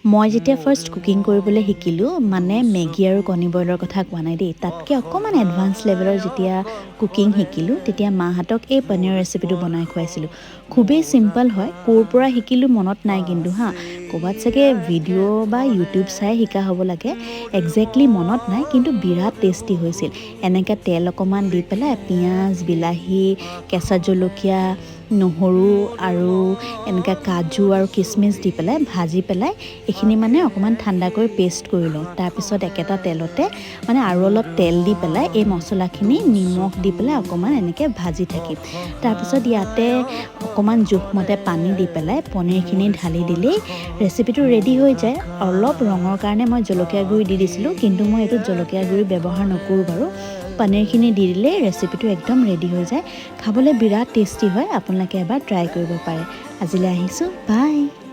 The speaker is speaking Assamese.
মই যেতিয়া ফাৰ্ষ্ট কুকিং কৰিবলৈ শিকিলোঁ মানে মেগী আৰু কণী বইলৰ কথা কোৱা নাই দেই তাতকৈ অকণমান এডভান্স লেভেলৰ যেতিয়া কুকিং শিকিলোঁ তেতিয়া মাহঁতক এই পনীৰৰ ৰেচিপিটো বনাই খুৱাইছিলোঁ খুবেই চিম্পল হয় ক'ৰ পৰা শিকিলোঁ মনত নাই কিন্তু ক'ৰবাত চাগে ভিডিঅ' বা ইউটিউব চাই শিকা হ'ব লাগে একজেক্টলি মনত নাই কিন্তু বিৰাট টেষ্টি হৈছিল এনেকৈ তেল অকণমান দি পেলাই পিঁয়াজ বিলাহী কেঁচা জলকীয়া নহৰু আৰু এনেকৈ কাজু আৰু কিচমিচ দি পেলাই ভাজি পেলাই এইখিনি মানে অকণমান ঠাণ্ডা কৰি পেষ্ট কৰি লওঁ তাৰপিছত একেটা তেলতে মানে আৰু অলপ তেল দি পেলাই এই মছলাখিনি নিমখ দি পেলাই অকণমান এনেকৈ ভাজি থাকিম তাৰপিছত ইয়াতে অকণমান জোখমতে পানী দি পেলাই পনীৰখিনি ঢালি দিলেই ৰেচিপিটো ৰেডি হৈ যায় অলপ ৰঙৰ কাৰণে মই জলকীয়া গুড়ি দি দিছিলোঁ কিন্তু মই এইটোত জলকীয়া গুড়ি ব্যৱহাৰ নকৰোঁ বাৰু পনীৰখিনি দি দিলে ৰেচিপিটো একদম ৰেডি হৈ যায় খাবলৈ বিৰাট টেষ্টি হয় আপোনালোকে এবাৰ ট্ৰাই কৰিব পাৰে আজিলৈ আহিছোঁ বাই